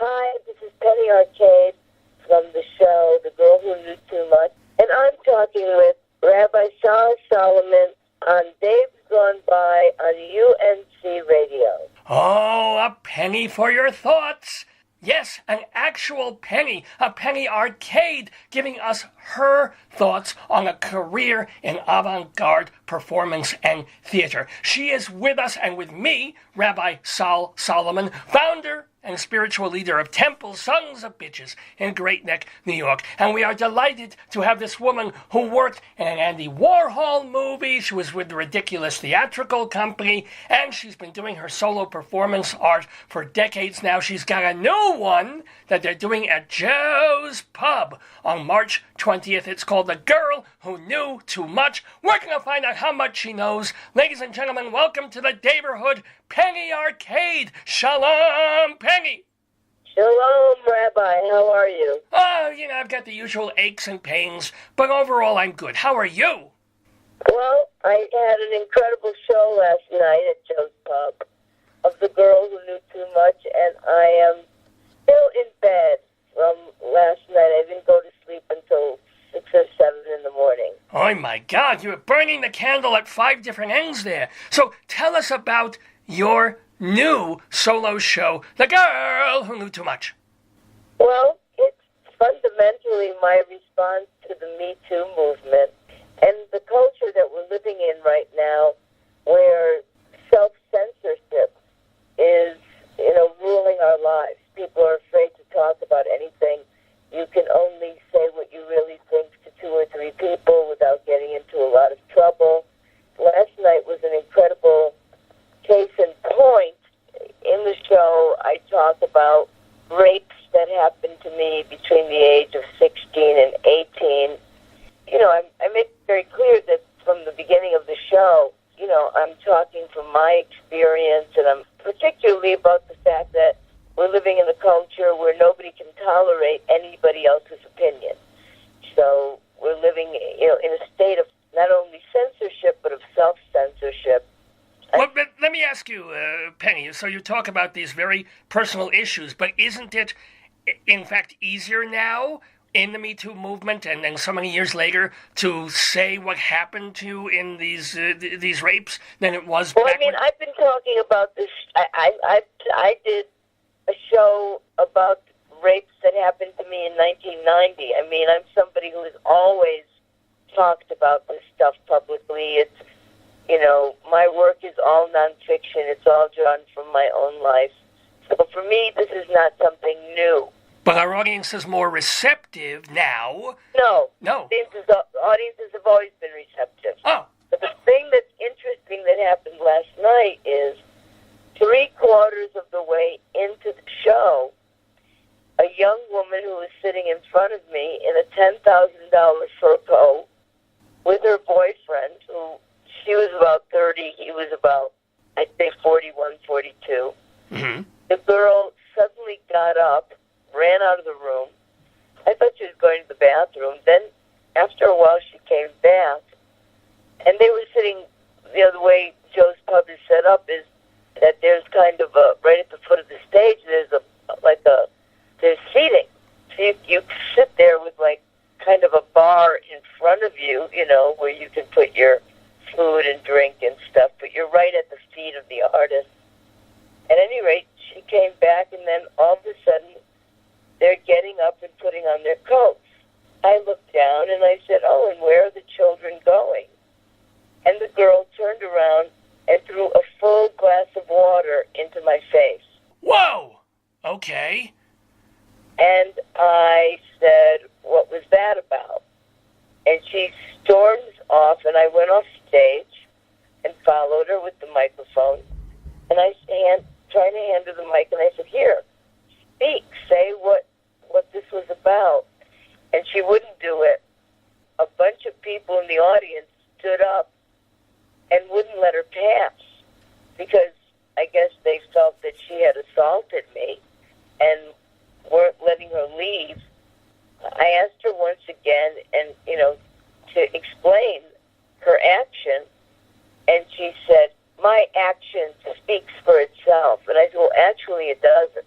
Hi, this is Penny Arcade from the show The Girl Who Knew Too Much. And I'm talking with Rabbi Sol Solomon on Dave's Gone By on UNC Radio. Oh, a penny for your thoughts. Yes, an actual penny, a penny arcade, giving us her thoughts on a career in avant-garde performance and theater. She is with us and with me, Rabbi Sol Solomon, founder and spiritual leader of Temple Sons of Bitches in Great Neck, New York. And we are delighted to have this woman who worked in an Andy Warhol movie. She was with the Ridiculous Theatrical Company, and she's been doing her solo performance art for decades now. She's got a new one that they're doing at Joe's Pub on March 20th. It's called The Girl Who Knew Too Much. We're going to find out how much she knows. Ladies and gentlemen, welcome to the Daverhood Penny Arcade. Shalom, Penny. Shalom, Rabbi. How are you? Oh, I've got the usual aches and pains, but overall I'm good. How are you? Well, I had an incredible show last night at Joe's Pub of The Girl Who Knew Too Much, and I am still in bed from last night. I didn't go to sleep until 6 or 7 in the morning. Oh, my God. You were burning the candle at 5 different ends there. So tell us about your new solo show, The Girl Who Knew Too Much. Well, it's fundamentally my response to the Me Too movement and the culture that we're living in right now, where self-censorship is, ruling our lives. People are afraid to talk about anything. You can only say what you really think to 2 or 3 people without getting into a lot of trouble. Last night was an incredible case in point. In the show, I talk about rapes that happened to me between the age of 16 and 18. I make it very clear that from the beginning of the show, I'm talking from my experience, and I'm particularly about the fact that we're living in a culture where nobody can tolerate anybody else's opinion. So we're living, in a state of not only censorship, but of self-censorship. Well, but let me ask you, Penny, so you talk about these very personal issues, but isn't it, in fact, easier now in the Me Too movement and then so many years later to say what happened to you in these rapes than it was back when... I've been talking about this. I did a show about rapes that happened to me in 1990. I'm somebody who has always talked about this stuff publicly. It's, my work is all nonfiction. It's all drawn from my own life. So for me, this is not something new. But our audience is more receptive now. No. Audiences have always been receptive. Oh. But the thing that's interesting that happened last night is 3/4 of the way into the show, a young woman who was sitting in front of me in a $10,000 fur coat with her boyfriend, who she was about 30, he was about, I'd say, 41, 42. Mm-hmm. The girl suddenly got up, ran out of the room. I thought she was going to the bathroom. Then, after a while, she came back, and they were sitting, the way Joe's Pub is set up is that there's kind of right at the foot of the stage, there's seating. So you sit there with kind of a bar in front of you, where you can put your food and drink and stuff, but you're right at the feet of the artist. At any rate, she came back, and then all of a sudden, they're getting up and putting on their coats. I looked down, and I said, "Oh, and where are the children going?" And the girl turned around and threw a full glass of water into my face. Whoa! Okay. And I said, "What was that about?" And she storms off, and I went off stage and followed her with the microphone. And I tried to hand her the mic, and I said, "Here, speak, say what this was about." And she wouldn't do it. A bunch of people in the audience stood up and wouldn't let her pass because I guess they felt that she had assaulted me and weren't letting her leave. I asked her once again and, to explain her action, and she said, "My action speaks for itself." And I said, "Well, actually it doesn't."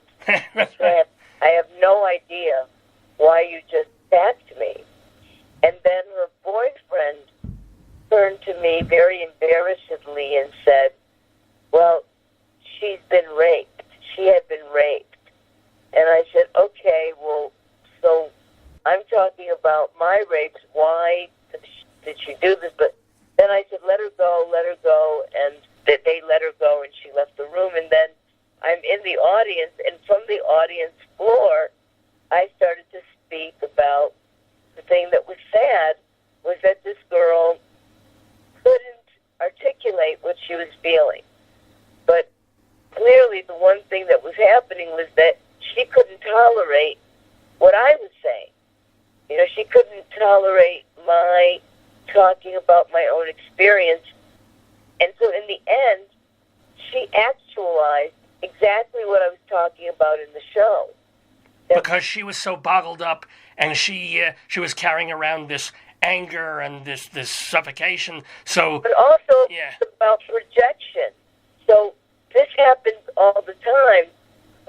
audience floor, I started to speak about the thing that was sad was that this girl couldn't articulate what she was feeling. But clearly the one thing that was happening was that she couldn't tolerate what I was saying. You know, she couldn't tolerate my talking about my own experience. And so in the end, she actualized exactly what I was talking about in the show. Because she was so bottled up, and she was carrying around this anger and this suffocation. So, but also yeah, it's about projection. So this happens all the time.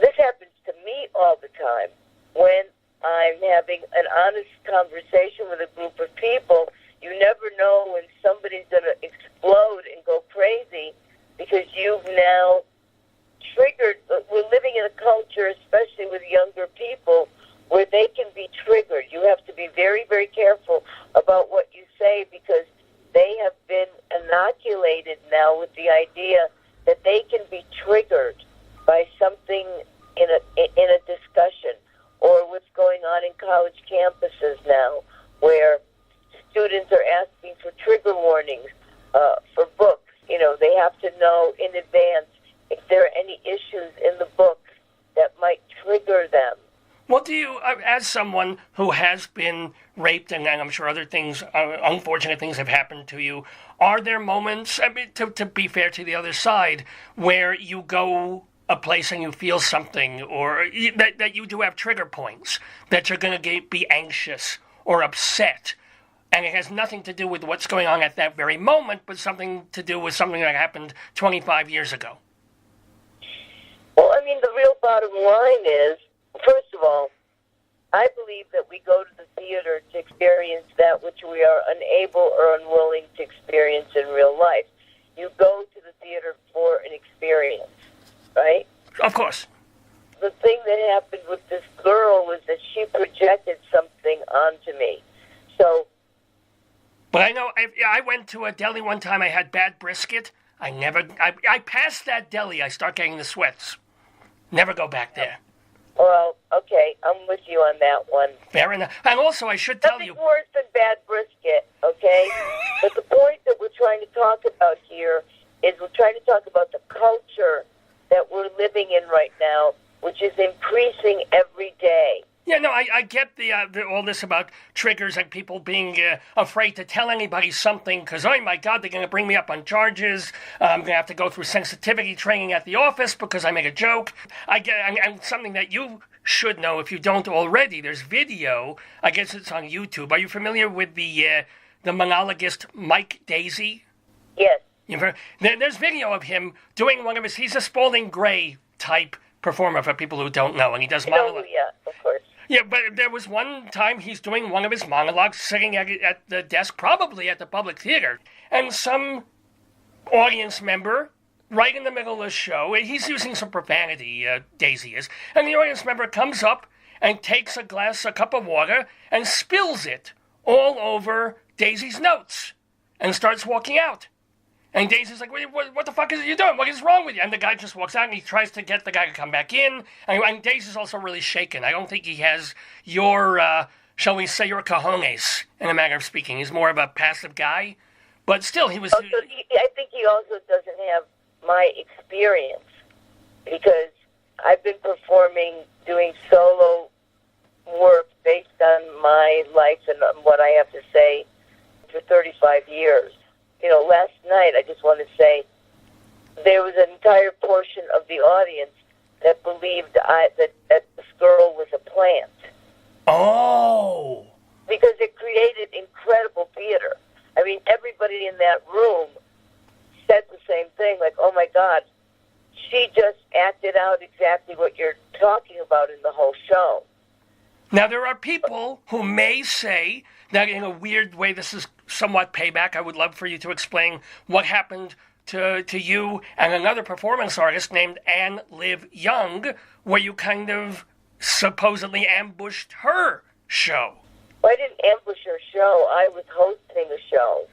This happens to me all the time when I'm having an honest conversation with a group of people. You never know when somebody's going to explode and go crazy because you've now triggered. We're living in a culture, especially with younger people, where they can be triggered. You have to be very, very careful about what you say because they have been inoculated now with the idea that they can be triggered by something in a discussion, or what's going on in college campuses now, where students are asking for trigger warnings for books. You know, they have to know in advance if there are any issues in the book that might trigger them. Well, do you, as someone who has been raped, and I'm sure other things, unfortunate things have happened to you, are there moments, I mean, to be fair to the other side, where you go a place and you feel something, or that you do have trigger points, that you're going to be anxious or upset, and it has nothing to do with what's going on at that very moment, but something to do with something that happened 25 years ago? Well, I mean, the real bottom line is, first of all, I believe that we go to the theater to experience that which we are unable or unwilling to experience in real life. You go to the theater for an experience, right? Of course. The thing that happened with this girl was that she projected something onto me. So, but I know, I went to a deli one time, I had bad brisket. I passed that deli, I start getting the sweats. Never go back there. Well, okay, I'm with you on that one. Fair enough. And also, I should tell you... Nothing worse than bad brisket, okay? But the point that we're trying to talk about here is we're trying to talk about the culture that we're living in right now, which is increasing every day. Yeah, no, I get the all this about triggers and people being afraid to tell anybody something because, oh my God, they're going to bring me up on charges. I'm going to have to go through sensitivity training at the office because I make a joke. I get, and something that you should know if you don't already. There's video. I guess it's on YouTube. Are you familiar with the monologist Mike Daisy? Yes. There's video of him doing one of his. He's a Spalding Gray type performer for people who don't know, and he does monologues. Yeah, of course. Yeah, but there was one time he's doing one of his monologues sitting at the desk, probably at the public theater, and some audience member, right in the middle of the show, he's using some profanity, Daisy is, and the audience member comes up and takes a cup of water, and spills it all over Daisy's notes, and starts walking out. And Daisy's like, what the fuck is you doing? What is wrong with you? And the guy just walks out and he tries to get the guy to come back in. And Daisy's also really shaken. I don't think he has your, shall we say, your cojones, in a manner of speaking. He's more of a passive guy. But still, he was... I think he also doesn't have my experience. Because I've been performing, doing solo work based on my life and what I have to say for 35 years. You know, last night, I just want to say, there was an entire portion of the audience that believed that this girl was a plant. Oh! Because it created incredible theater. I mean, everybody in that room said the same thing, like, oh my God, she just acted out exactly what you're talking about in the whole show. Now, there are people who may say that in a weird way, this is somewhat payback. I would love for you to explain what happened to you and another performance artist named Liv Young, where you kind of supposedly ambushed her show. Well, I didn't ambush her show. I was hosting a show,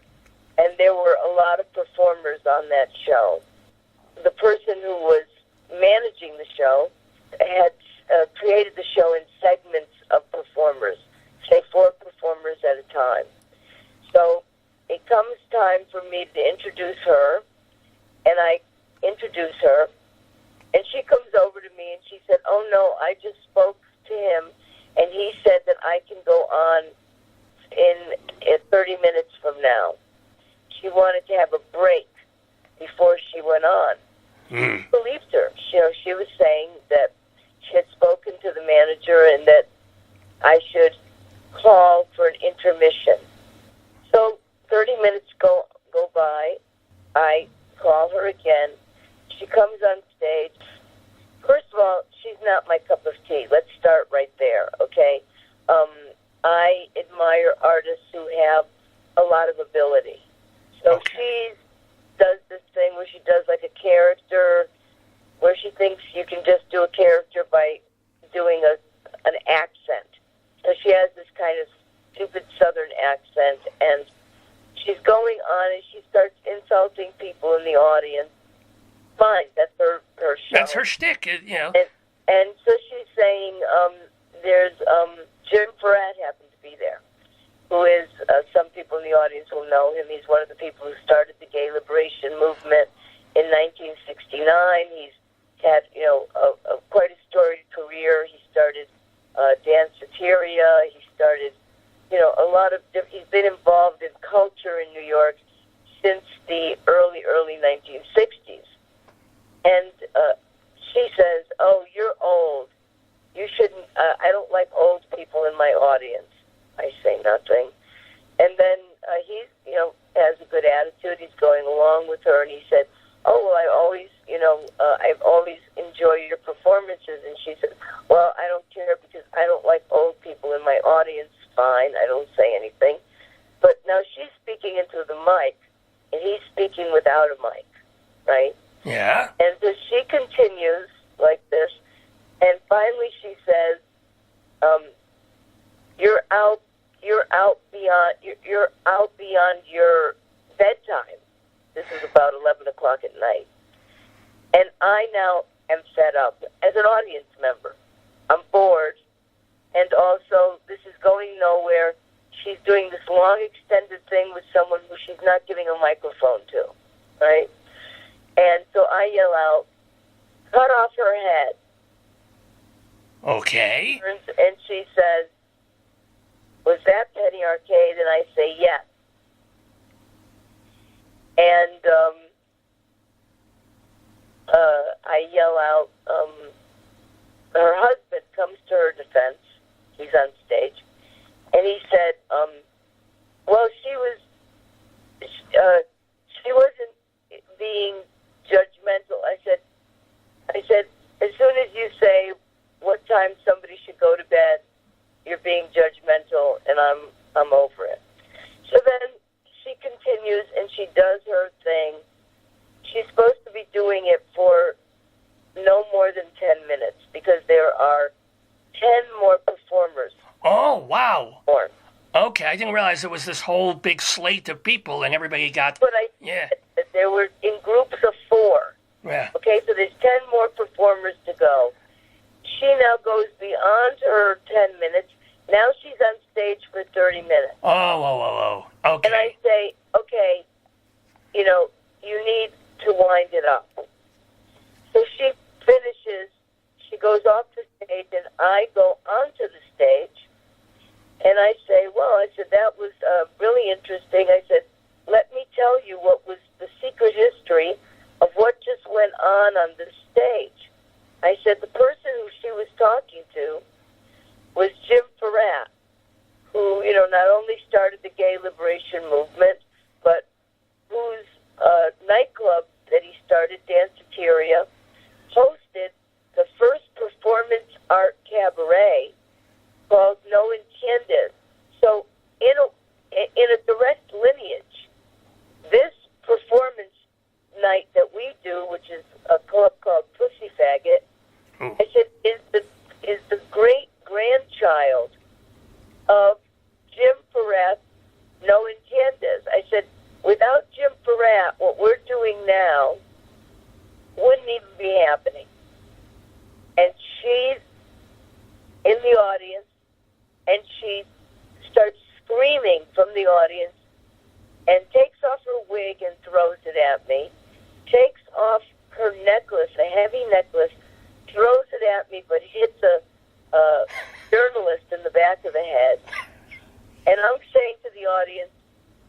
and there were a lot of performers on that show. The person who was managing the show had for me to introduce her, and I introduce her, and she comes over to me and she said, "Oh no, I just spoke to him, and he said that I can go on in 30 minutes from now." She wanted to have a break before she went on. I believed her. She was saying that she had spoken to the manager and that I should call for an intermission. So 30 minutes go by. I call her again. She comes on stage. First of all, she's not my cup of tea. Let's start right there, okay? I admire artists who have a lot of ability. So she does this thing where she does like a character, where she thinks you can just do a character by doing an accent. So she has this kind of stupid Southern accent, and she's going on and she starts insulting people in the audience. Fine, that's her show. That's her shtick, you know. And so she's saying, there's Jim Farrat happened to be there, who is, some people in the audience will know him. He's one of the people who started the gay liberation movement in 1969. He's had, quite a storied career. He started Danceteria. He started, a lot of he's been involved in culture in New York since the early 1960s. And she says, "Oh, you're old. You shouldn't, I don't like old people in my audience." I say nothing. And then he's, has a good attitude. He's going along with her, and he said, "Oh, well, I always enjoy your performances." And she said, "Well, I don't care because I don't like old people in my audience." Fine, I don't say anything. But now she's speaking into the mic, and he's speaking without a mic, right? Yeah. And so she continues like this, and finally she says, "You're out beyond your bedtime." This is about 11 o'clock at night. And I now am fed up as an audience member. I'm bored. And also, this is going nowhere. She's doing this long, extended thing with someone who she's not giving a microphone to, right? And so I yell out, "Cut off her head." Okay. And she says, "Was that Penny Arcade?" And I say, "Yes." And I yell out, her husband comes to her defense. He's on stage. And he said, "Well, she wasn't being judgmental." I said, "As soon as you say what time somebody should go to bed, you're being judgmental, and I'm over it." So then she continues, and she does her thing. She's supposed to be doing it for no more than 10 minutes because there are 10 more performers. Oh, wow. More. Okay, I didn't realize there was this whole big slate of people and everybody got... But yeah. There were in groups of 4. Yeah. Okay, so there's 10 more performers to go. She now goes beyond her 10 minutes. Now she's on stage for 30 minutes. Oh. Okay. And I say, okay, you need to wind it up. So she finishes, she goes off the stage, and I go onto the stage, and I say, that was really interesting. I said, let me tell you what was the secret history of what just went on this stage. I said, the person who she was talking to was Jim Farrat, who, not only started the gay liberation movement, but whose nightclub that he started, Danceteria, hosted the first performance art cabaret called No Entiendes. So in a direct lineage, this performance night that we do, which is a club called Pussy Faggot, I said, is the great grandchild of Jim Farrat, No Entiendes. I said, without Jim Farrat, what we're doing now wouldn't even be happening. And she's in the audience, and she starts screaming from the audience, and takes off her wig and throws it at me, takes off her necklace, a heavy necklace, throws it at me, but hits a journalist in the back of the head. And I'm saying to the audience,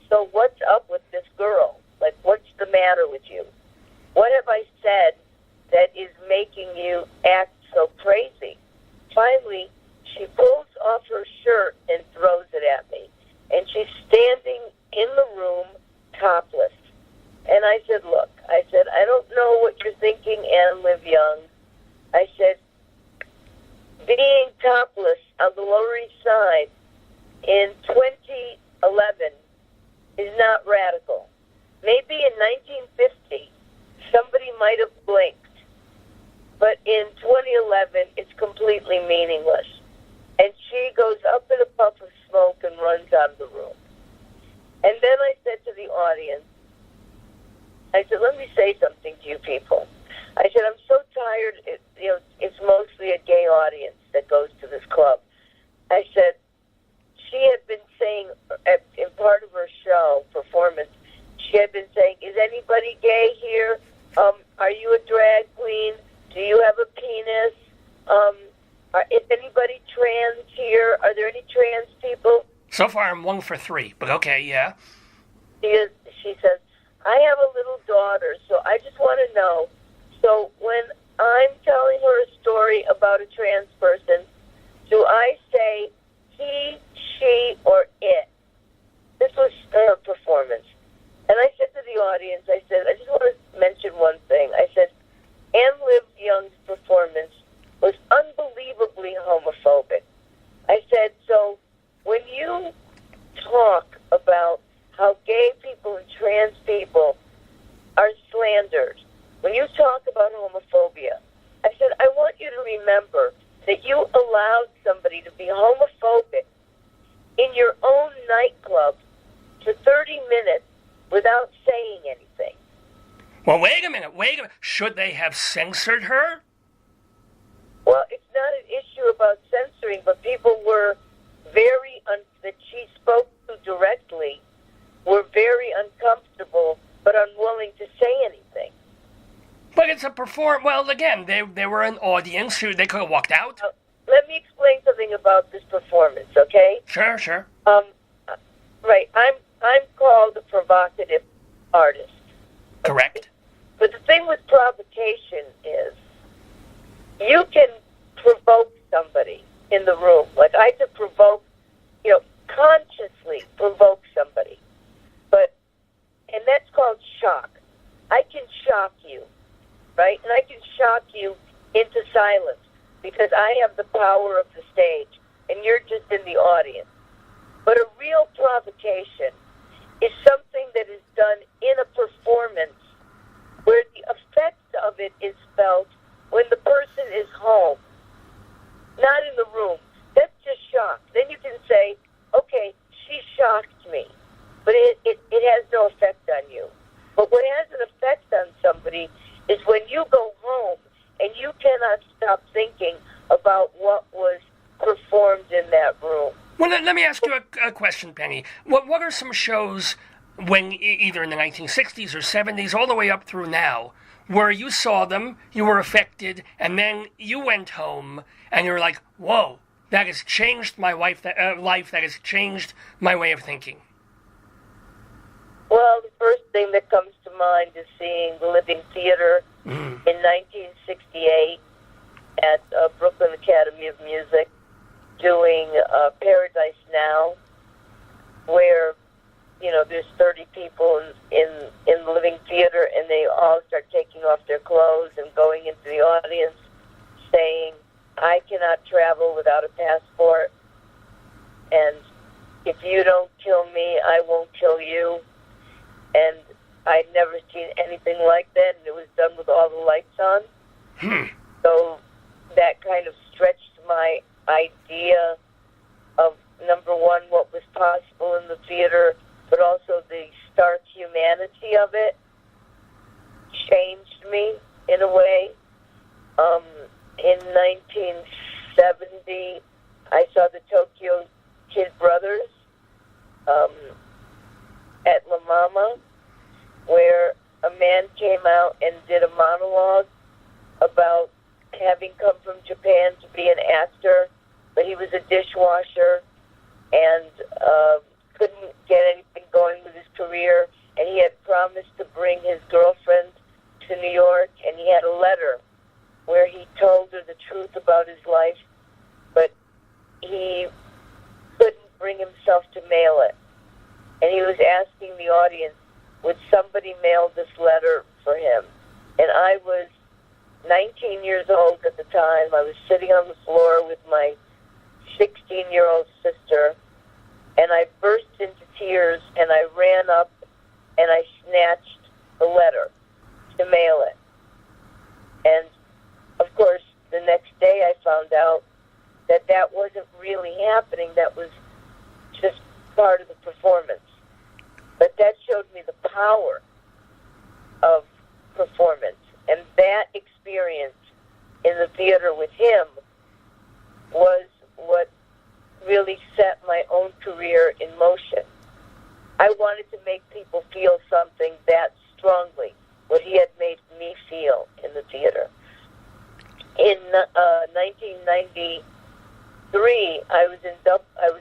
so what's up with this girl? Like, what's the matter with you? What have I said that is making you act so crazy? Finally, she pulls off her shirt and throws it at me. And she's standing in the room topless. And I said, look, I don't know what you're thinking, Anne Liv Young. I said, being topless on the Lower East Side in 2011 is not radical. Maybe in 1950, somebody might have blinked. But in 2011, it's completely meaningless. And she goes up in a puff of smoke and runs out of the room. And then I said to the audience, I said, let me say something to you people. I said, I'm so tired. It's mostly a gay audience that goes to this club. I said, she had been saying, in part of her show performance, she had been saying, is anybody gay here? Are you a drag queen? Do you have a penis? Is anybody trans here? Are there any trans people? So far, I'm 1 for 3, but okay, yeah. She says, I have a little daughter, so I just want to know. So when I'm telling her a story about a trans person, do I say he, she, or it? This was her performance. And I said to the audience, I said, I just want to mention one thing. I said, Anne Liv Young's performance was unbelievably homophobic. I said, so when you talk about how gay people and trans people are slandered, when you talk about homophobia, I said, I want you to remember that you allowed somebody to be homophobic in your own nightclub for 30 minutes without saying anything. Well, wait a minute. Should they have censored her? Well, it's not an issue about censoring, but people were that she spoke to directly were very uncomfortable but unwilling to say anything. But it's a well, again, they were an audience who they could have walked out. Let me explain something about this performance, okay? Sure. Right, I'm called a provocative artist. Correct. But the thing with provocation is you can provoke somebody in the room. Like I could provoke, consciously provoke somebody. And that's called shock. I can shock you, right? And I can shock you into silence because I have the power of the stage and you're just in the audience. But a real provocation is something that is done in a performance where the effect of it is felt when the person is home, not in the room. That's just shock. Then you can say, okay, she shocked me, but it has no effect on you. But what has an effect on somebody is when you go home and you cannot stop thinking about what was performed in that room. Well, let me ask you a question, Penny. What are some shows when either in the 1960s or 70s, all the way up through now, where you saw them, you were affected, and then you went home and you were like, whoa, that has changed my life, that has changed my way of thinking? Well, the first thing that comes to mind is seeing the Living Theater in 1968 at Brooklyn Academy of Music, doing Paradise Now, where, there's 30 people in the Living Theater, and they all start taking off their clothes and going into the audience saying, I cannot travel without a passport, and if you don't kill me, I won't kill you. And I'd never seen anything like that, and it was done with all the lights on. So that kind of stretched my idea of, number one, what was possible in the theater, but also the stark humanity of it changed me in a way. In 1970, I saw the Tokyo Kid Brothers, at La Mama, where a man came out and did a monologue about having come from Japan to be an actor, but he was a dishwasher and couldn't get anything going with his career, and he had promised to bring his girlfriend to New York, and he had a letter where he told her the truth about his life, but he couldn't bring himself to mail it. And he was asking the audience, would somebody mail this letter for him? And I was 19 years old at the time. I was sitting on the floor with my 16-year-old sister, and I burst into tears, and I ran up, and I snatched the letter to mail it. And, of course, the next day I found out that that wasn't really happening. That was just part of the performance. But that showed me the power of performance. And that experience in the theater with him was what really set my own career in motion. I wanted to make people feel something that strongly, what he had made me feel in the theater. In 1993, I was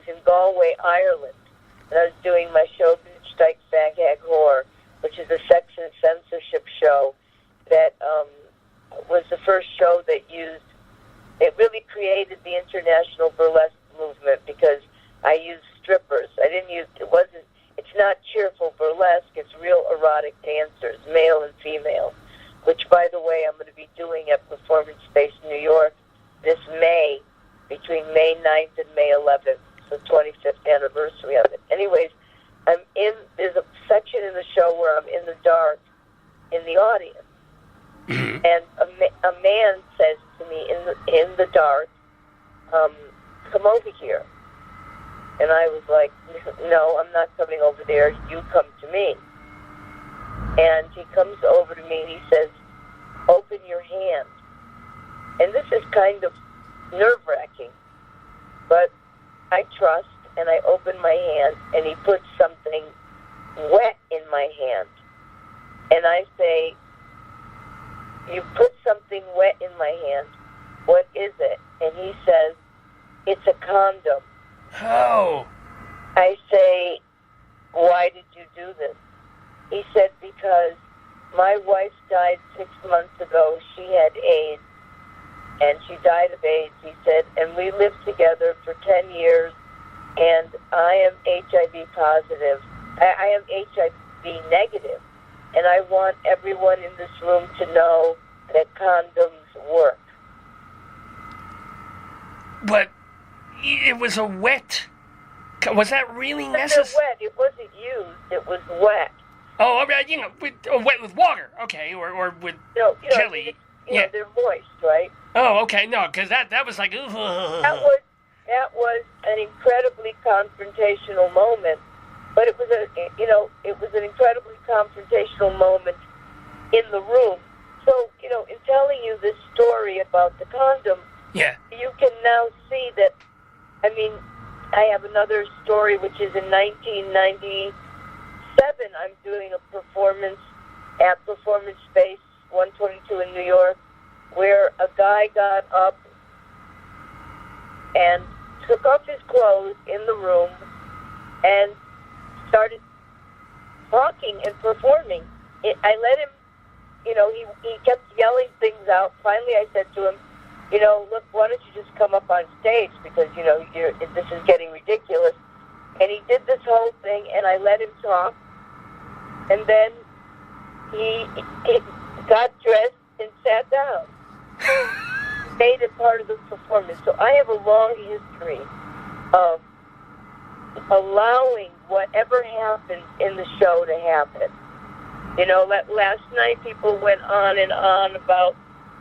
in Galway, Ireland, and I was doing my show, Bitch, Dyke, Fag, Hag, Whore, which is a sex and censorship show that was the first show that it really created the international burlesque movement, because I used strippers. It's not cheerful burlesque, it's real erotic dancers, male and female, which, by the way, I'm going to be doing at Performance Space New York this May, between May 9th and May 11th, the 25th anniversary of it. Anyways, there's a section in the show where I'm in the dark in the audience, and a man says to me in the dark, come over here. And I was like, no, I'm not coming over there. You come to me. And he comes over to me and he says, open your hand. And this is kind of nerve-wracking, but I trust, and I open my hand, and he puts something wet in my hand. And I say, you put something wet in my hand. What is it? And he says, it's a condom. Oh. I say, why did you do this? He said, because my wife died 6 months ago. She had AIDS, and she died of AIDS, he said, and we lived together for 10 years, and I am HIV positive. I am HIV negative, and I want everyone in this room to know that condoms work. But it was a wet. Was that really necessary? It was wet. It wasn't used. It was wet. Oh, wet with water. Okay, or with jelly. They're moist, right? Oh, okay. No, because that was like. Ugh. That was an incredibly confrontational moment, but it was an incredibly confrontational moment in the room. So, in telling you this story about the condom, you can now see that. I have another story, which is in 1997. I'm doing a performance at Performance Space 122 in New York, where a guy got up and took off his clothes in the room and started talking and performing. I let him, he kept yelling things out. Finally, I said to him, look, why don't you just come up on stage, because, this is getting ridiculous. And he did this whole thing, and I let him talk. And then he got dressed and sat down. Made it part of the performance. So I have a long history of allowing whatever happens in the show to happen. Last night people went on and on about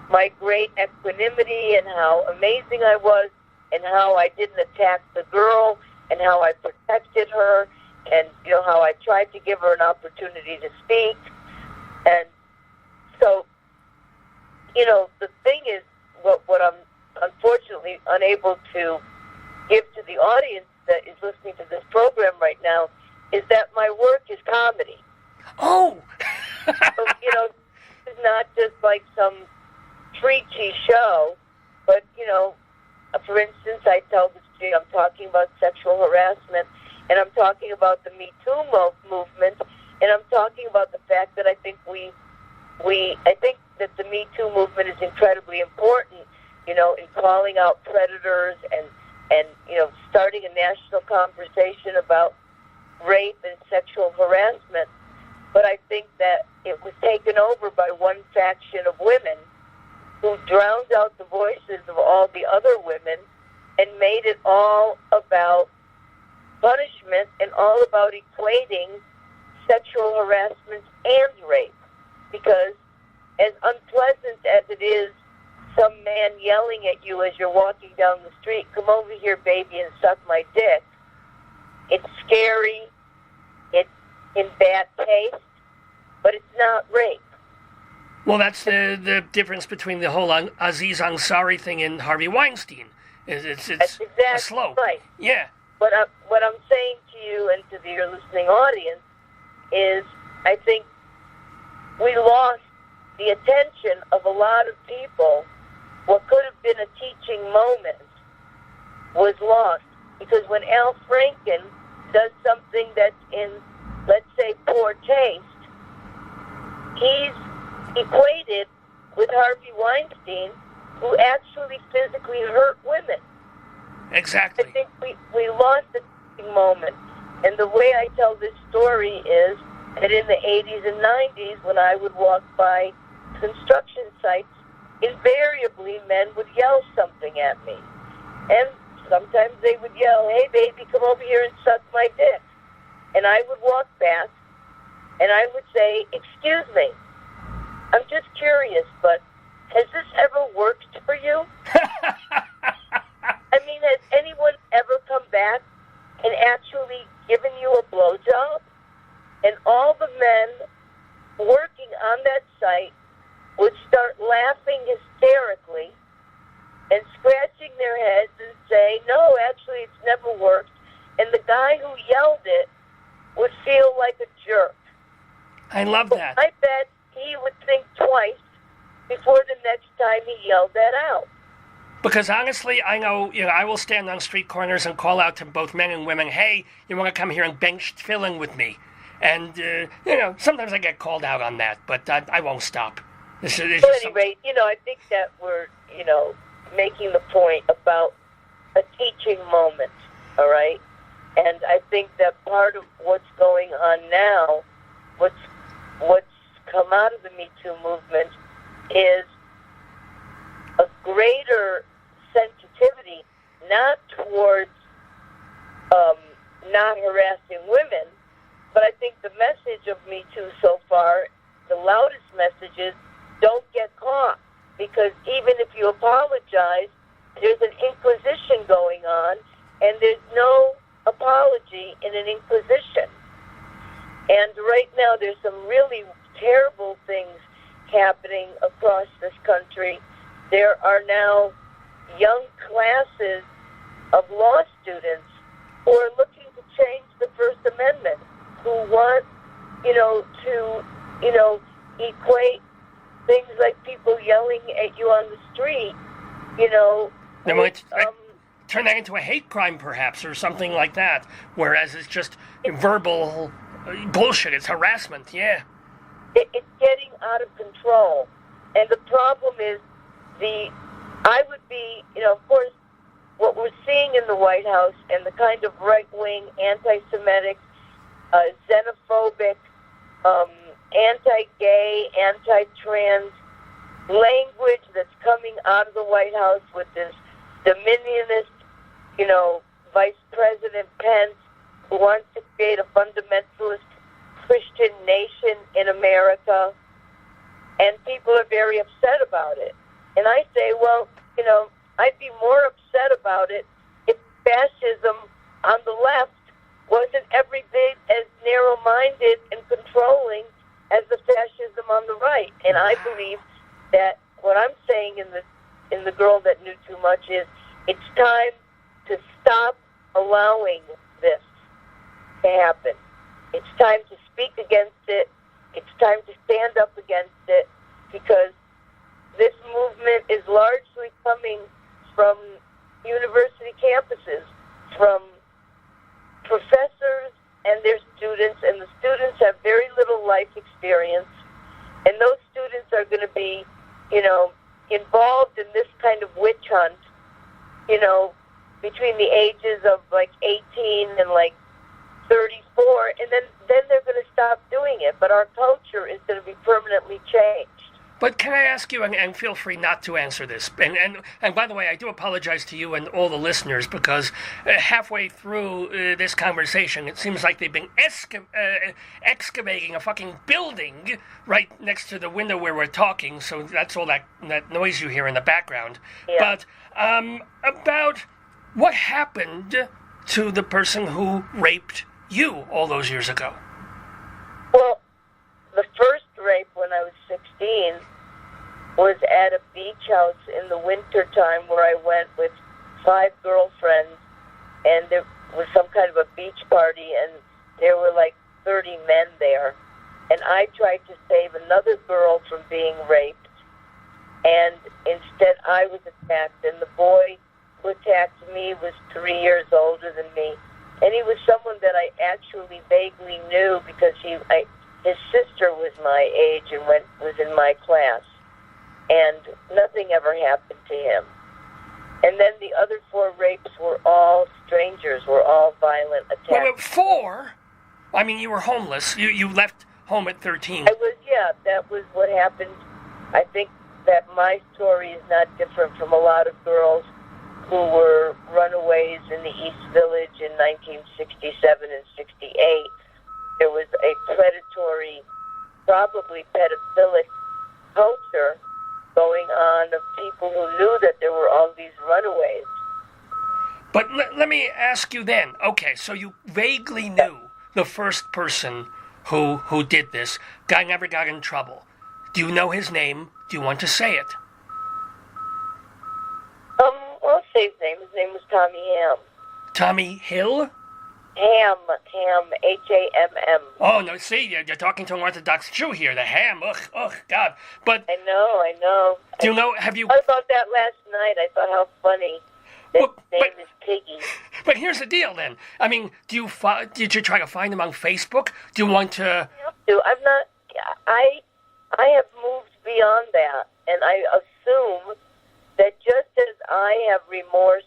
my great equanimity and how amazing I was and how I didn't attack the girl and how I protected her and, how I tried to give her an opportunity to speak. And so, the thing is, what I'm unfortunately unable to give to the audience that is listening to this program right now is that my work is comedy. Oh! So, it's not just like some preachy show, but, for instance, I tell the street I'm talking about sexual harassment, and I'm talking about the Me Too movement, and I'm talking about the fact that I think I think that the Me Too movement is incredibly important, in calling out predators and starting a national conversation about rape and sexual harassment. But I think that it was taken over by one faction of women who drowned out the voices of all the other women and made it all about punishment and all about equating sexual harassment and rape. Because as unpleasant as it is, some man yelling at you as you're walking down the street, "Come over here, baby, and suck my dick," it's scary, it's in bad taste, but it's not rape. Well, that's the difference between the whole Aziz Ansari thing and Harvey Weinstein. It's exactly a slope. Right. Yeah. What I'm saying to you and to your listening audience is, I think we lost the attention of a lot of people. What could have been a teaching moment was lost, because when Al Franken does something that's in, let's say, poor taste, he's equated with Harvey Weinstein, who actually physically hurt women. Exactly. I think we lost the teaching moment. And the way I tell this story is that in the 80s and 90s, when I would walk by construction sites, invariably men would yell something at me. And sometimes they would yell, "Hey, baby, come over here and suck my dick." And I would walk back, and I would say, "Excuse me, I'm just curious, but has this ever worked for you?" I mean, has anyone ever come back and actually given you a blowjob? And all the men working on that site would start laughing hysterically and scratching their heads and say, "No, actually, it's never worked." And the guy who yelled it would feel like a jerk. I love that. I bet he would think twice before the next time he yelled that out. Because honestly, I know, I will stand on street corners and call out to both men and women, "Hey, you want to come here and bench tefillin with me?" And, sometimes I get called out on that, but I won't stop. At any rate, I think that we're, making the point about a teaching moment, all right? And I think that part of what's going on now, what's come out of the Me Too movement, is a greater sensitivity, not towards not harassing women, but I think the message of Me Too so far, the loudest message is, don't get caught. Because even if you apologize, there's an inquisition going on, and there's no apology in an inquisition. And right now there's some really terrible things happening across this country. There are now young classes of law students who are looking to change the First Amendment, who want, to, equate things like people yelling at you on the street, They might turn that into a hate crime, perhaps, or something like that, whereas it's just verbal bullshit. It's harassment, yeah. It's getting out of control. And the problem is, I would be, of course, what we're seeing in the White House and the kind of right-wing, anti-Semitic, xenophobic, anti-gay, anti-trans language that's coming out of the White House with this dominionist, Vice President Pence, who wants to create a fundamentalist Christian nation in America, and people are very upset about it. And I say, well, I'd be more upset about it if fascism on the left wasn't every bit as narrow-minded and controlling as the fascism on the right. And I believe that what I'm saying in the Girl That Knew Too Much is, it's time to stop allowing this to happen. It's time to speak against it. It's time to stand up against it, because this movement is largely coming from university campuses, from professors and their students, and the students have very little life experience, and those students are going to be, involved in this kind of witch hunt, between the ages of like 18 and like 34, and then they're going to stop doing it. But our culture is going to be permanently changed. But can I ask you, and feel free not to answer this, and by the way, I do apologize to you and all the listeners, because halfway through this conversation, it seems like they've been excavating a fucking building right next to the window where we're talking, so that's all that noise you hear in the background. Yeah. But about what happened to the person who raped you all those years ago? Well, the first rape when I was 16 was at a beach house in the winter time, where I went with 5 girlfriends, and there was some kind of a beach party, and there were like 30 men there, and I tried to save another girl from being raped, and instead I was attacked, and the boy who attacked me was 3 years older than me, and he was someone that I actually vaguely knew, because his sister was my age and was in my class, and nothing ever happened to him. And then the other 4 rapes were all strangers, were all violent attacks. Well, 4? I mean, you were homeless. You left home at 13. That was what happened. I think that my story is not different from a lot of girls who were runaways in the East Village in 1967 and 68. There was a predatory, probably pedophilic culture going on of people who knew that there were all these runaways. But let me ask you then. Okay, so you vaguely knew the first person who did this. Guy never got in trouble. Do you know his name? Do you want to say it? I'll say his name. His name was Tommy Ham. Tommy Hill? Ham, Hamm. Oh, no, see, you're talking to an Orthodox Jew here, the Ham, ugh, God. But I know. Do you know, have you... I thought that last night. I thought how funny. His name is Piggy. But here's the deal, then. I mean, did you try to find him on Facebook? Do you want to... I'm not... I have moved beyond that, and I assume that just as I have remorse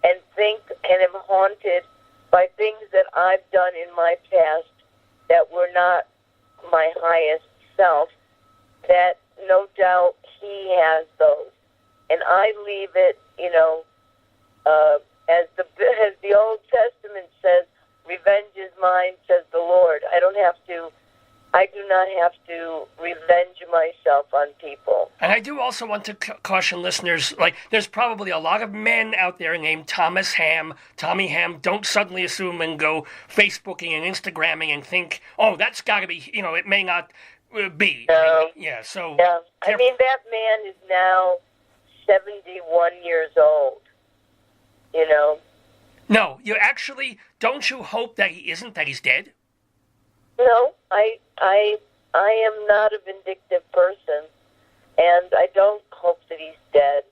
and think and am haunted by things that I've done in my past that were not my highest self, that no doubt he has those. And I leave it, as the Old Testament says, revenge is mine, says the Lord. I do not have to revenge myself on people. And I do also want to caution listeners, like, there's probably a lot of men out there named Tommy Ham. Don't suddenly assume and go Facebooking and Instagramming and think, oh, that's got to be, it may not be. No. Yeah, so... Yeah. I mean, that man is now 71 years old, No, you actually, don't you hope that he isn't, that he's dead? No, I am not a vindictive person, and I don't hope that he's dead.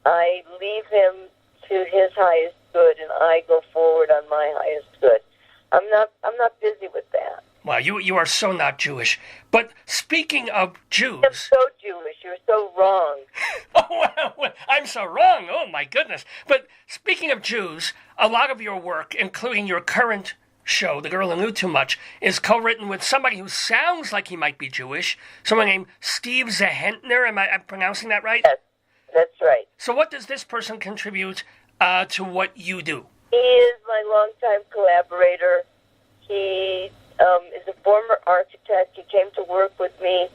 I leave him to his highest good, and I go forward on my highest good. I'm not busy with that. Wow, you are so not Jewish. But speaking of Jews... I'm so Jewish. You're so wrong. Oh, well, I'm so wrong. Oh, my goodness. But speaking of Jews, a lot of your work, including your current show, The Girl Who Knew Too Much, is co-written with somebody who sounds like he might be Jewish, someone named Steve Zehentner. Am I pronouncing that right? Yes, that's right. So what does this person contribute to what you do? He is my longtime collaborator. He is a former architect. He came to work with me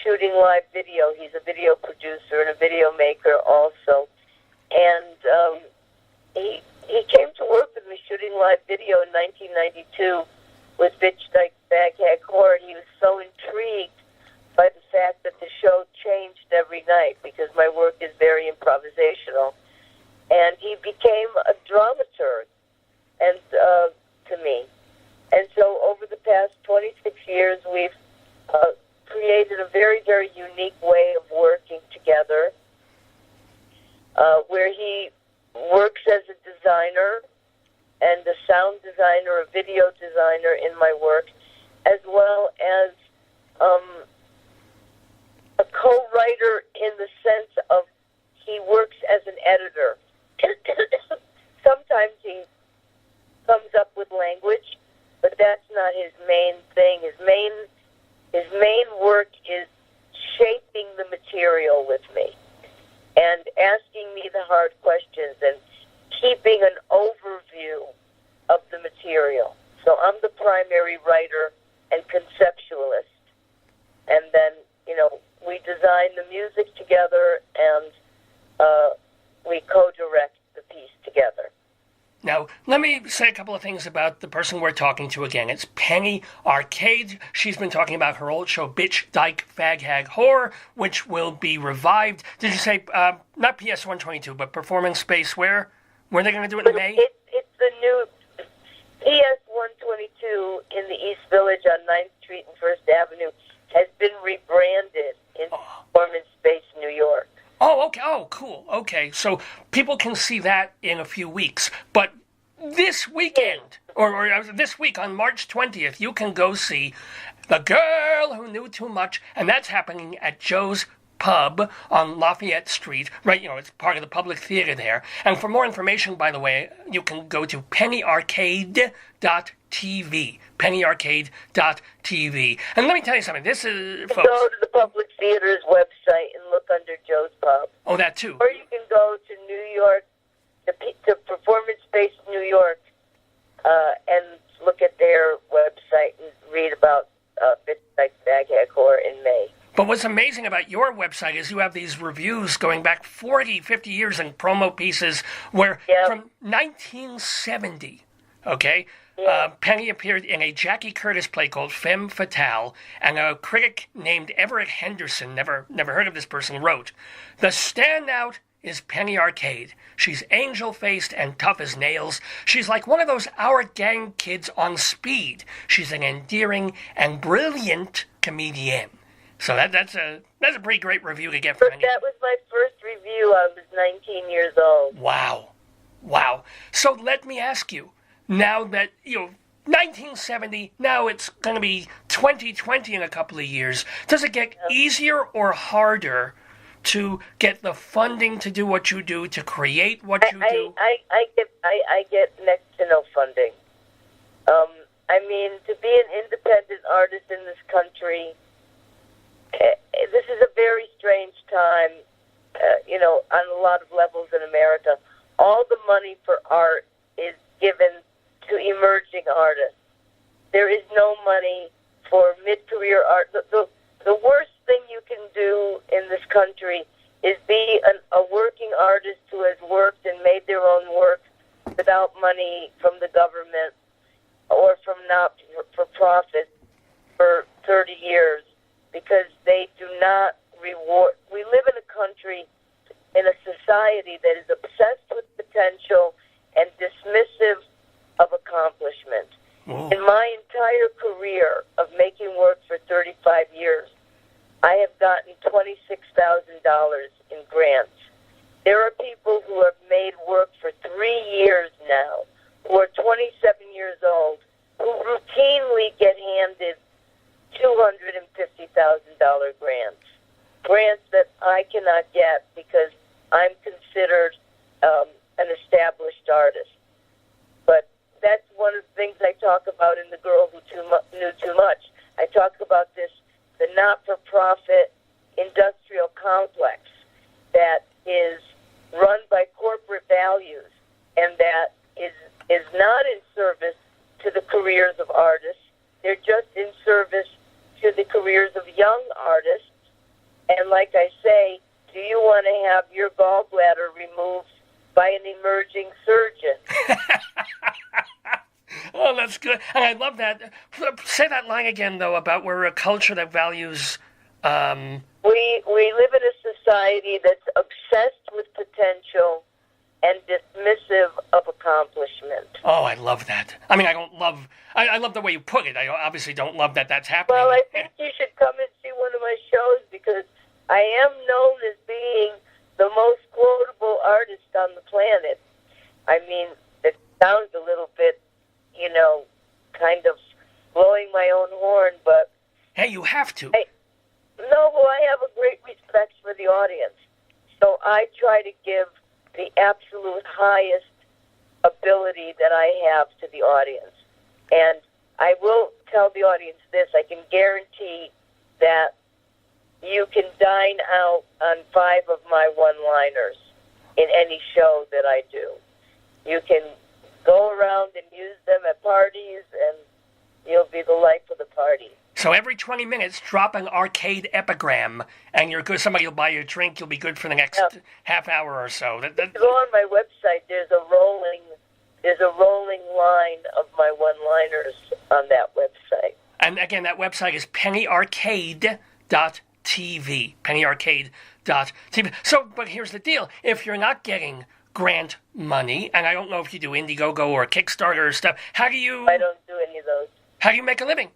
shooting live video. He's a video producer and a video maker also. And he came to work with me shooting live video in 1992 with Bitch Dyke Baghag Horror. He was so intrigued by the fact that the show changed every night, because my work is very improvisational. And he became a dramaturg and to me. And so over the past 26 years, we've created a very, very unique way of working together, where he works as a designer and a sound designer, a video designer in my work, as well as a co-writer in the sense of he works as an editor. Sometimes he comes up with language, but that's not his main thing. His main work is shaping the material with me and asking me the hard questions and keeping an overview of the material. So I'm the primary writer and conceptualist. And then, we design the music together and we co-direct the piece together. Now, let me say a couple of things about the person we're talking to again. It's Penny Arcade. She's been talking about her old show, Bitch, Dyke, Fag, Hag, Whore, which will be revived. Did you say, not PS 122, but Performance Space where? Where are they going to do it in May? It's the new PS 122 in the East Village on 9th Street and 1st Avenue has been rebranded in Performance Space, New York. Oh, okay. Oh, cool. Okay, so people can see that in a few weeks. But this weekend, or this week on March 20th, you can go see The Girl Who Knew Too Much, and that's happening at Joe's Pub on Lafayette Street. Right, it's part of the public theater there. And for more information, by the way, you can go to pennyarcade.tv. pennyarcade.tv. And let me tell you something. This is, folks. Go to the public theater's website and look under Joe's Pub. Oh, that too. Or you can go to New York, to Performance Space New York, and look at their website and read about Bitch, Dyke, Fag, Hag, Whore in May. But what's amazing about your website is you have these reviews going back 40, 50 years and promo pieces where from 1970, okay, Penny appeared in a Jackie Curtis play called Femme Fatale, and a critic named Everett Henderson, never heard of this person, wrote, "The standout is Penny Arcade. She's angel-faced and tough as nails. She's like one of those Our Gang kids on speed. She's an endearing and brilliant comedian." So that's a pretty great review to get from anyone. That was my first review. I was 19 years old. Wow. So let me ask you, now that, 1970, now it's going to be 2020 in a couple of years, does it get easier or harder to get the funding to do what you do, to create what you do? I get next to no funding. To be an independent artist in this country, this is a very strange time, on a lot of levels in America. All the money for art is given to emerging artists. There is no money for mid-career art. The worst thing you can do in this country is be a working artist who has worked and made their own work without money from the government or from not-for-profit for 30 years. Because they do not reward. We live in a country, in a society that is obsessed with potential and dismissive of accomplishment. Whoa. In my entire career of making work for 35 years, I have gotten $26,000 in grants. There are people who have made work for 3 years now, who are 27 years old, who routinely get handed $250,000 grants that I cannot get because I'm considered an established artist. But that's one of the things I talk about in The Girl Who Knew Too Much. I talk about the not-for-profit industrial complex that is run by corporate values and that is not in service to the careers of artists. They're just in service to the careers of young artists. And like I say, do you want to have your gallbladder removed by an emerging surgeon? Oh, that's good. And I love that. Say that line again, though, about we're a culture that values... We live in a society that's obsessed with potential and dismissive of accomplishment. accomplishment. Oh, I love that. I mean, I love the way you put it. I obviously don't love that that's happening. Well, I think you should come and see one of my shows because I am known as being the most quotable artist on the planet. I mean, it sounds a little bit, kind of blowing my own horn, but... Hey, you have to. I have a great respect for the audience. So I try to give the absolute highest ability that I have to the audience. And I will tell the audience this, I can guarantee that you can dine out on 5 of my one-liners in any show that I do. You can go around and use them at parties, and you'll be the life of the party. So every 20 minutes, drop an arcade epigram, and you're good. Somebody will buy you a drink. You'll be good for the next half hour or so. If you go on my website, there's a rolling line of my one-liners on that website. And again, that website is pennyarcade.tv. Pennyarcade.tv. So, but here's the deal. If you're not getting grant money, and I don't know if you do Indiegogo or Kickstarter or stuff, how do you... I don't do any of those. How do you make a living?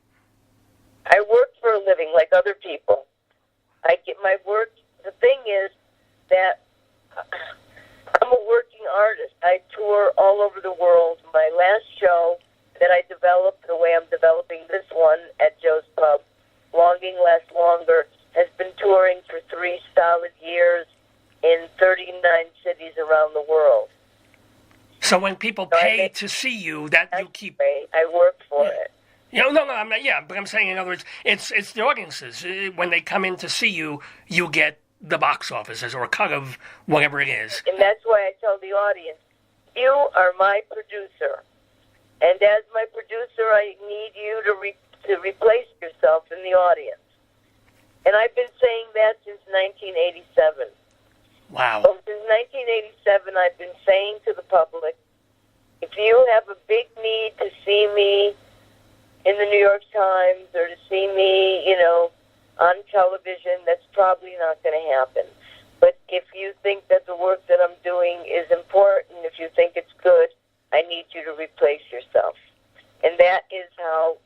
I work for a living like other people. I get my work. The thing is that I'm a working artist. I tour all over the world. My last show that I developed, the way I'm developing this one at Joe's Pub, Longing Lasts Longer, has been touring for 3 solid years in 39 cities around the world. So when people pay to see you, that you keep... I work for it. No, I'm not. Yeah, but I'm saying, in other words, it's the audiences. When they come in to see you, you get the box offices or a cut of whatever it is. And that's why I tell the audience, you are my producer, and as my producer, I need you to replace yourself in the audience. And I've been saying that since 1987. Wow. So since 1987, I've been saying to the public, if you have a big need to see me in the New York Times or to see me, on television, that's probably not going to happen. But if you think that the work that I'm doing is important, if you think it's good, I need you to replace yourself. And that is how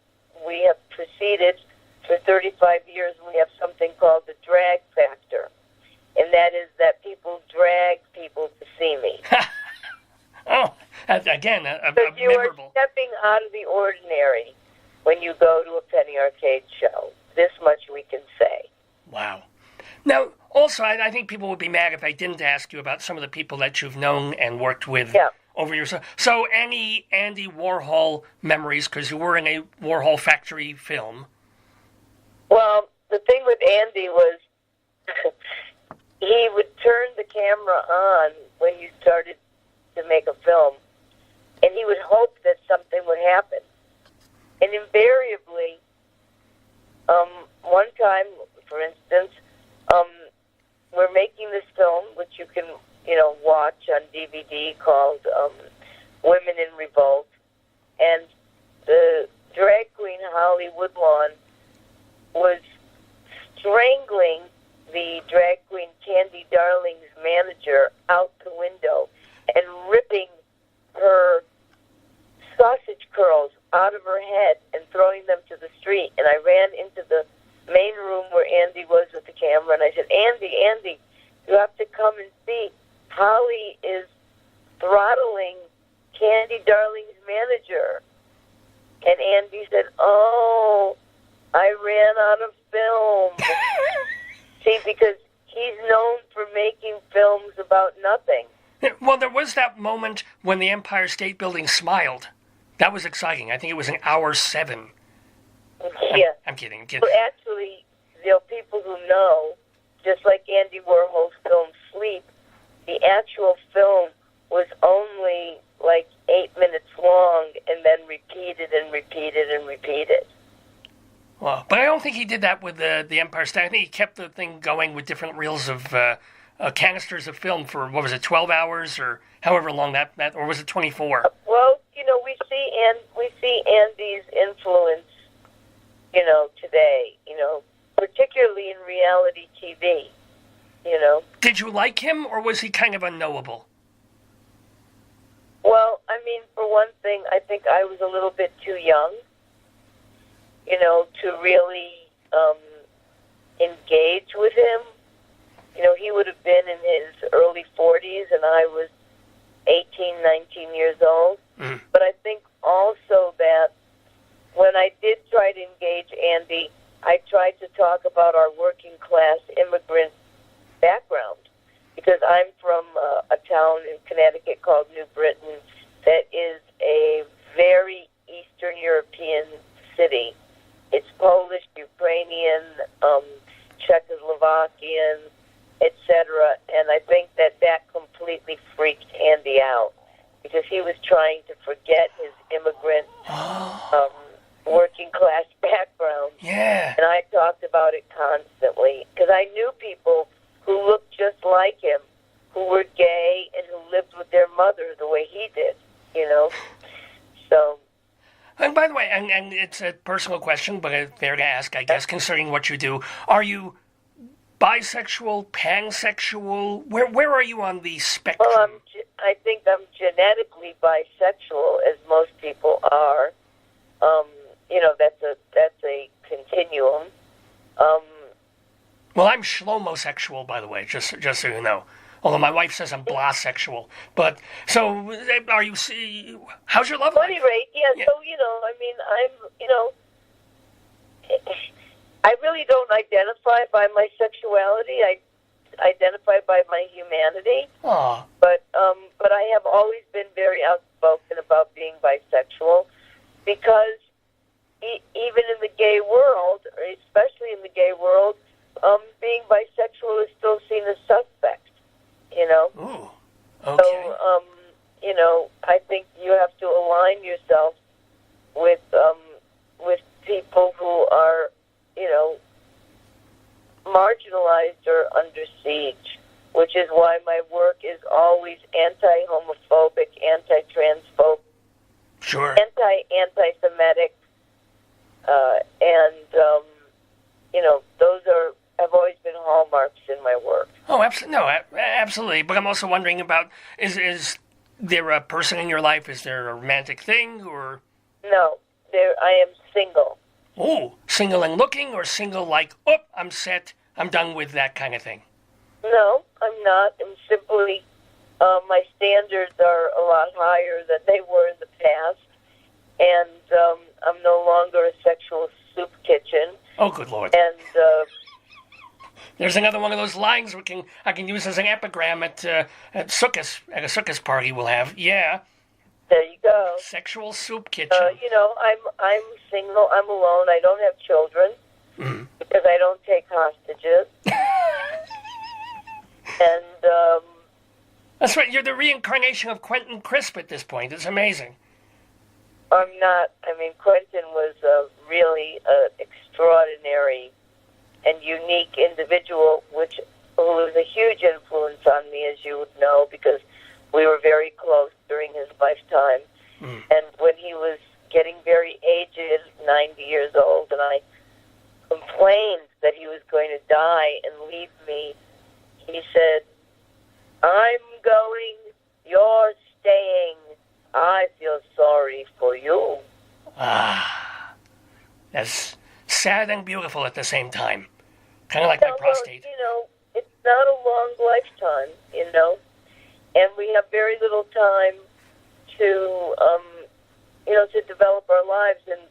we have proceeded for 35 years. We have something called the drag factor. And that is that people drag people to see me. Oh, again, a you memorable... are stepping out of the ordinary when you go to a Penny Arcade show. This much we can say. Wow. Now, also, I think people would be mad if I didn't ask you about some of the people that you've known and worked with over years. So any Andy Warhol memories, because you were in a Warhol factory film? Well, the thing with Andy was he would turn the camera on when you started to make a film, and he would hope that something would happen. And invariably, one time, for instance, we're making this film, which you can, watch on DVD, called Women in Revolt, and the drag queen Holly Woodlawn was strangling the drag queen Candy Darling's manager out the window and ripping her sausage curls out of her head and throwing them to the street. And I ran into the main room where Andy was with the camera, and I said, Andy, you have to come and see. Holly is throttling Candy Darling's manager. And Andy said, oh, I ran out of film. See, because he's known for making films about nothing. Well, there was that moment when the Empire State Building smiled. That was exciting. I think it was in hour 7. Yeah. I'm kidding. Well, actually, people who know, just like Andy Warhol's film Sleep, the actual film was only like 8 minutes long and then repeated and repeated and repeated. Well, but I don't think he did that with the Empire State. I think he kept the thing going with different reels of canisters of film for, 12 hours or however long that or was it 24? Well, we see Andy's influence, today, particularly in reality TV, Did you like him, or was he kind of unknowable? Well, I one thing, I think I was a little bit too young, to really engage with him. He would have been in his early 40s, and I was 18, 19 years old. Mm. But I think also that when I did try to engage Andy, I tried to talk about our working class immigrant background, because I'm from a town in Connecticut called New Britain that is a very Eastern European city. It's Polish, Ukrainian, Czechoslovakian, etc. And I think that completely freaked Andy out, because he was trying to forget his immigrant working class background. Yeah. And I talked about it constantly, because I knew people who looked just like him, who were gay and who lived with their mother the way he did, So. And by the way, and it's a personal question, but it's fair to ask, I guess, considering what you do. Are you bisexual, pansexual? Where are you on the spectrum? Well, I think I'm genetically bisexual, as most people are. That's a continuum. Well, I'm schlomosexual, by the way, just so you know. Although my wife says I'm blasexual. But, so, are you, how's your love life? At any rate, yeah, so, I really don't identify by my sexuality. I identify by my humanity. Aw. But I have always been very outspoken about being bisexual, because even in the gay world, or especially in the gay world, being bisexual is still seen as suspect, Ooh, okay. So, I think you have to align yourself with people who are, marginalized or under siege, which is why my work is always anti-homophobic, anti-transphobic, Sure. anti-Semitic, and those have always been hallmarks in my work. Oh, absolutely. But I'm also wondering about, is there a person in your life? Is there a romantic thing, or? No, I am single. Oh, single and looking, or single like, I'm set, I'm done with that kind of thing? No, I'm not. I'm simply, my standards are a lot higher than they were in the past, and I'm no longer a sexual soup kitchen. Oh, good Lord. And there's another one of those lines I can use as an epigram at a circus party we'll have. Yeah. There you go. Sexual soup kitchen. I'm single. I'm alone. I don't have children because I don't take hostages. And that's right. You're the reincarnation of Quentin Crisp at this point. It's amazing. I'm not. I mean, Quentin was really extraordinary and unique individual, who was a huge influence on me, as you would know, because we were very close during his lifetime. And when he was getting very aged, 90 years old, and I complained that he was going to die and leave me, he said, "I'm going, you're staying. I feel sorry for you." Ah, that's sad and beautiful at the same time. Kind of like my prostate. Well, it's not a long lifetime, and we have very little time to, to develop our lives. And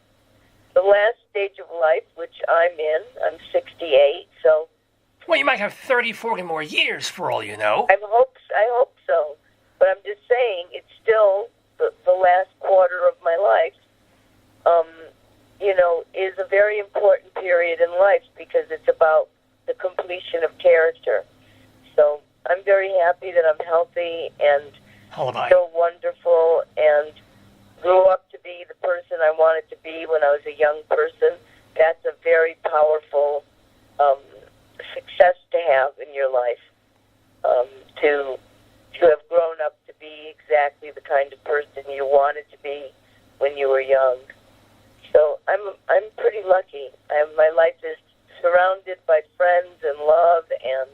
the last stage of life, which I'm in, I'm 68, so. Well, you might have 30, 40 more years for all you know. I hope so. But I'm just saying, it's still the last quarter of my life, is a very important period in life, because it's about the completion of character. So I'm very happy that I'm healthy and feel wonderful and grew up to be the person I wanted to be when I was a young person. That's a very powerful success to have in your life, to have grown up to be exactly the kind of person you wanted to be when you were young. So I'm pretty lucky. My life is surrounded by friends and love, and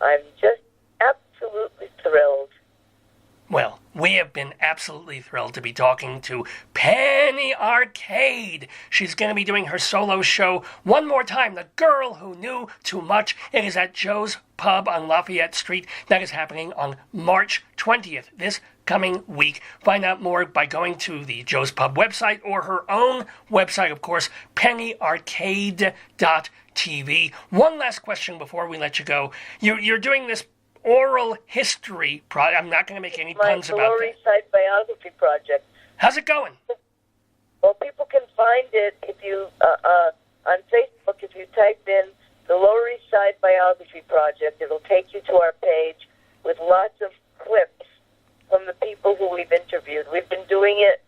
I'm just absolutely thrilled. Well, we have been absolutely thrilled to be talking to Penny Arcade. She's going to be doing her solo show one more time, The Girl Who Knew Too Much. It is at Joe's Pub on Lafayette Street. That is happening on March 20th, this coming week. Find out more by going to the Joe's Pub website or her own website, of course, pennyarcade.tv. One last question before we let you go. You're doing this oral history project. I'm not going to make any puns about Lower that. East Side biography project. How's it going? Well, people can find it if you on Facebook. If you type in the Lower East Side biography project, it'll take you to our page with lots of clips from the people who we've interviewed. We've been doing it.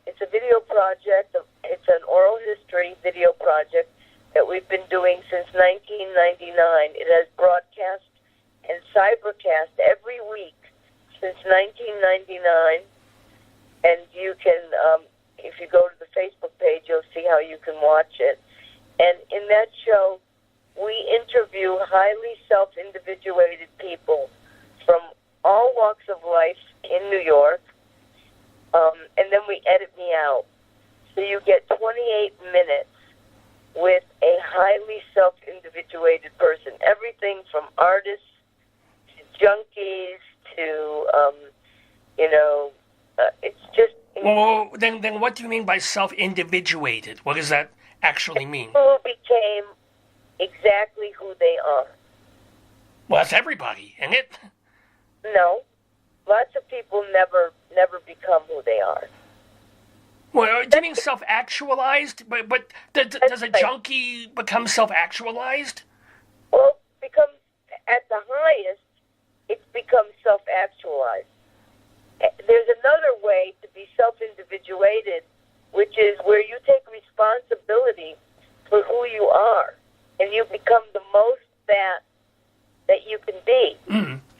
It's a video project. It's an oral history video project that we've been doing since 1999. It has broadcast and cybercast every week since 1999. And you can, if you go to the Facebook page, you'll see how you can watch it. And in that show, we interview highly self-individuated people from all walks of life in New York, and then we edit me out. So you get 28 minutes with a highly self-individuated person. Everything from artists to junkies to, it's just... Well, then what do you mean by self-individuated? What does that actually mean? People who became exactly who they are. Well, that's everybody, isn't it? No. Lots of people never become who they are. Well, do you mean self-actualized? But does a junkie become self-actualized? Well, at the highest, it's become self-actualized. There's another way to be self-individuated, which is where you take responsibility for who you are, and you become the most that you can be.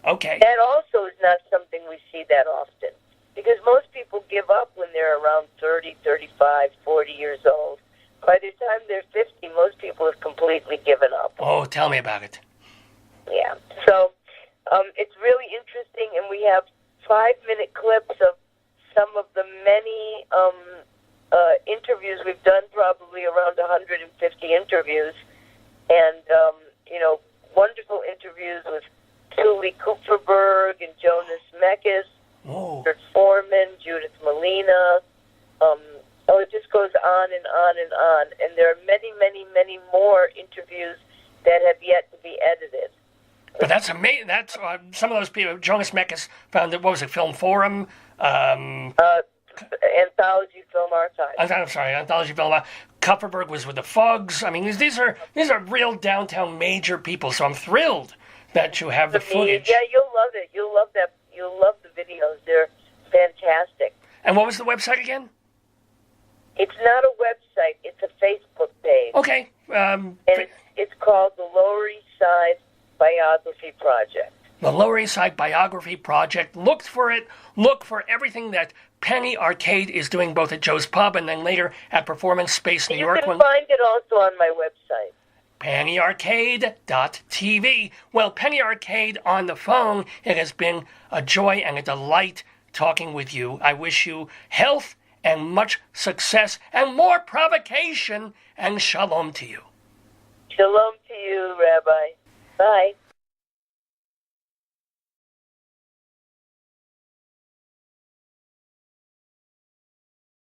Okay. That also is not something we see that often, because most people give up when they're around 30, 35, 40 years old. By the time they're 50, most people have completely given up. Oh, tell me about it. Yeah. So it's really interesting, and we have 5-minute clips of some of the many interviews we've done, probably around 150 interviews, and, wonderful interviews with Julie Kupferberg and Jonas Mekas, Richard Foreman, Judith Molina. It just goes on and on and on. And there are many, many, many more interviews that have yet to be edited. But that's amazing. That's some of those people. Jonas Mekas founded, what was it, Film Forum? Anthology Film Archive. I'm sorry, Anthology Film Archive. Kupferberg was with the Fugs. I mean, these are real downtown major people. So I'm thrilled that you have the footage. Yeah, you'll love it. You'll love that. You'll love the videos. They're fantastic. And what was the website again? It's not a website. It's a Facebook page. Okay. And it's called the Lower East Side Biography Project. The Lower East Side Biography Project. Look for it. Look for everything that Penny Arcade is doing, both at Joe's Pub and then later at Performance Space New York. You can find it also on my website. pennyarcade.tv. Well, Penny Arcade on the phone, it has been a joy and a delight talking with you. I wish you health and much success and more provocation, and shalom to you. Shalom to you, Rabbi. Bye.